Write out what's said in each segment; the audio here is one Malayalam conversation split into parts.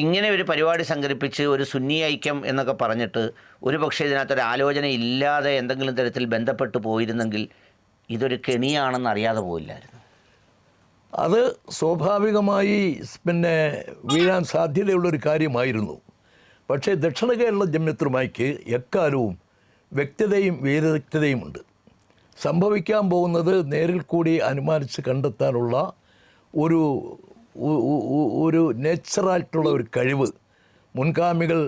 ഇങ്ങനെ ഒരു പരിപാടി സംഘടിപ്പിച്ച് ഒരു സുന്നി ഐക്യം എന്നൊക്കെ പറഞ്ഞിട്ട് ഒരു പക്ഷേ ഇതിനകത്തൊരു ആലോചന ഇല്ലാതെ എന്തെങ്കിലും തരത്തിൽ ബന്ധപ്പെട്ട് പോയിരുന്നെങ്കിൽ ഇതൊരു കെണിയാണെന്ന് അറിയാതെ പോയില്ലായിരുന്നു. അത് സ്വാഭാവികമായി പിന്നെ വീഴാൻ സാധ്യതയുള്ളൊരു കാര്യമായിരുന്നു. പക്ഷേ ദക്ഷിണ കേരള ജംഇയ്യത്തുലമയ്ക്ക് എക്കാലവും വ്യക്തതയും വിദഗ്ധതയുമുണ്ട്. സംഭവിക്കാൻ പോകുന്നത് നേരിൽ കൂടി അനുമാനിച്ച് കണ്ടെത്താനുള്ള ഒരു ഒരു നേച്ചറായിട്ടുള്ള ഒരു കഴിവ് മുൻഗാമികൾ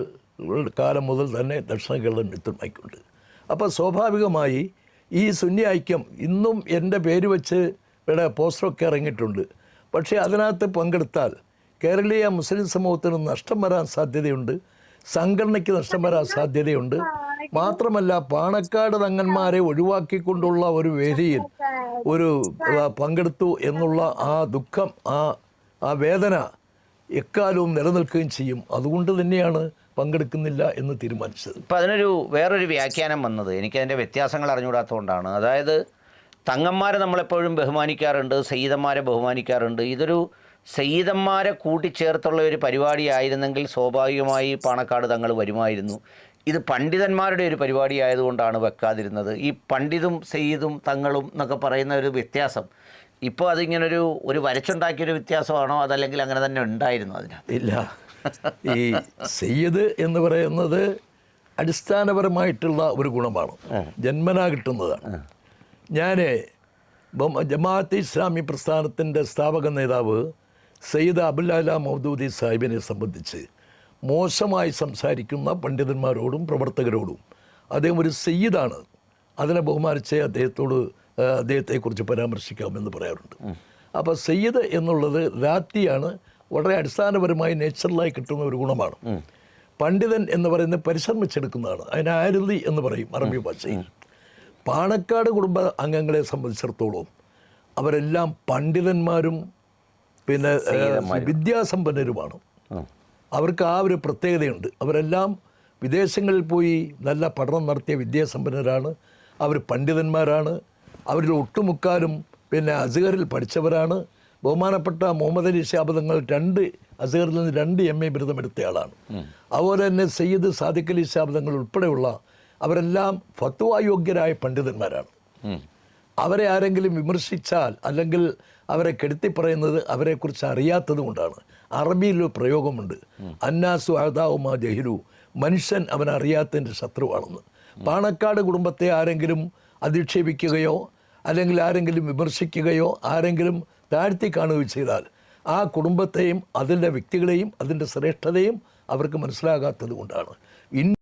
കാലം മുതൽ തന്നെ ദക്ഷിണ കേരള ജംഇയ്യത്തുലമയ്ക്കുണ്ട്. അപ്പോൾ സ്വാഭാവികമായി ഈ സുന്നി ഐക്യം ഇന്നും എൻ്റെ പേര് വെച്ച് ഇവിടെ പോസ്റ്ററൊക്കെ ഇറങ്ങിയിട്ടുണ്ട്. പക്ഷേ അതിനകത്ത് പങ്കെടുത്താൽ കേരളീയ മുസ്ലിം സമൂഹത്തിന് നഷ്ടം വരാൻ സാധ്യതയുണ്ട്, സംഘടനയ്ക്ക് നഷ്ടം വരാൻ സാധ്യതയുണ്ട്. മാത്രമല്ല പാണക്കാട് തങ്ങന്മാരെ ഒഴിവാക്കിക്കൊണ്ടുള്ള ഒരു വേദിയിൽ പങ്കെടുത്തു എന്നുള്ള ആ ദുഃഖം, ആ വേദന എക്കാലവും നിലനിൽക്കുകയും ചെയ്യും. അതുകൊണ്ട് തന്നെയാണ് പങ്കെടുക്കുന്നില്ല എന്ന് തീരുമാനിച്ചത്. ഇപ്പം അതിനൊരു വേറൊരു വ്യാഖ്യാനം വന്നത് എനിക്കതിൻ്റെ വ്യത്യാസങ്ങൾ അറിഞ്ഞുകൂടാത്തതുകൊണ്ടാണ്. അതായത് തങ്ങന്മാരെ നമ്മളെപ്പോഴും ബഹുമാനിക്കാറുണ്ട്, സയ്യിദന്മാരെ ബഹുമാനിക്കാറുണ്ട്. ഇതൊരു സയ്യിദന്മാരെ കൂട്ടിച്ചേർത്തുള്ള ഒരു പരിപാടി ആയിരുന്നെങ്കിൽ സ്വാഭാവികമായി പാണക്കാട് തങ്ങൾ വരുമായിരുന്നു. ഇത് പണ്ഡിതന്മാരുടെ ഒരു പരിപാടി ആയതുകൊണ്ടാണ് വെക്കാതിരുന്നത്. ഈ പണ്ഡിതും സയ്യിദും തങ്ങളും എന്നൊക്കെ പറയുന്ന ഒരു വ്യത്യാസം ഇപ്പോൾ അതിങ്ങനൊരു വരച്ചുണ്ടാക്കിയൊരു വ്യത്യാസമാണോ അതല്ലെങ്കിൽ അങ്ങനെ തന്നെ ഉണ്ടായിരുന്നു അതിനകത്ത്? ഇല്ല, ഈ സയ്യിദ് എന്ന് പറയുന്നത് അടിസ്ഥാനപരമായിട്ടുള്ള ഒരു ഗുണമാണ്, ജന്മനാ കിട്ടുന്നതാണ്. ഞാൻ ജമാഅത്തെ ഇസ്ലാമി പ്രസ്ഥാനത്തിൻ്റെ സ്ഥാപക നേതാവ് സയ്യിദ് അബുൽ മൗദൂദി സാഹിബിനെ സംബന്ധിച്ച് മോശമായി സംസാരിക്കുന്ന പണ്ഡിതന്മാരോടും പ്രവർത്തകരോടും അദ്ദേഹം ഒരു സയ്യിദാണ്, അതിനെ ബഹുമാനിച്ച് അദ്ദേഹത്തെക്കുറിച്ച് പരാമർശിക്കാമെന്ന് പറയാറുണ്ട്. അപ്പോൾ സയ്യിദ് എന്നുള്ളത് രാത്തിയാണ്, വളരെ അടിസ്ഥാനപരമായി നേച്ചുറലായി കിട്ടുന്ന ഒരു ഗുണമാണ്. പണ്ഡിതൻ എന്ന് പറയുന്നത് പരിശ്രമിച്ചെടുക്കുന്നതാണ്, അതിന് ആരുതി എന്ന് പറയും അറബി ഭാഷയിൽ. പാണക്കാട് കുടുംബ അംഗങ്ങളെ സംബന്ധിച്ചിടത്തോളം അവരെല്ലാം പണ്ഡിതന്മാരും പിന്നെ വിദ്യാസമ്പന്നരുമാണ്. അവർക്ക് ആ ഒരു പ്രത്യേകതയുണ്ട്. അവരെല്ലാം വിദേശങ്ങളിൽ പോയി നല്ല പഠനം നടത്തിയ വിദ്യാസമ്പന്നരാണ്, അവർ പണ്ഡിതന്മാരാണ്. അവരിൽ ഒട്ടുമുക്കാലും പിന്നെ അസ്ഹറിൽ പഠിച്ചവരാണ്. ബഹുമാനപ്പെട്ട മുഹമ്മദ് അലി ശിഹാബ് തങ്ങൾ അസ്ഹറിൽ നിന്ന് 2 MA ബിരുദമെടുത്തയാളാണ്. അതുപോലെ തന്നെ സയ്യിദ് സാദിഖ് അലി ശിഹാബ് തങ്ങൾ ഉൾപ്പെടെയുള്ള അവരെല്ലാം ഫത്വായോഗ്യരായ പണ്ഡിതന്മാരാണ്. അവരെ ആരെങ്കിലും വിമർശിച്ചാൽ അല്ലെങ്കിൽ അവരെ കെടുത്തി പറയുന്നത് അവരെക്കുറിച്ച് അറിയാത്തത് കൊണ്ടാണ്. അറബിയിലൊരു പ്രയോഗമുണ്ട്, അന്നാസു അദാഉമാ ജഹിലു, മനുഷ്യൻ അവനറിയാത്തതിൻ്റെ ശത്രുവാണെന്ന്. പാണക്കാട് കുടുംബത്തെ ആരെങ്കിലും അധിക്ഷേപിക്കുകയോ അല്ലെങ്കിൽ ആരെങ്കിലും വിമർശിക്കുകയോ ആരെങ്കിലും താഴ്ത്തി കാണുകയോ ചെയ്താൽ ആ കുടുംബത്തെയും അതിൻ്റെ വ്യക്തികളെയും അതിൻ്റെ ശ്രേഷ്ഠതയും അവർക്ക് മനസ്സിലാകാത്തത് കൊണ്ടാണ്.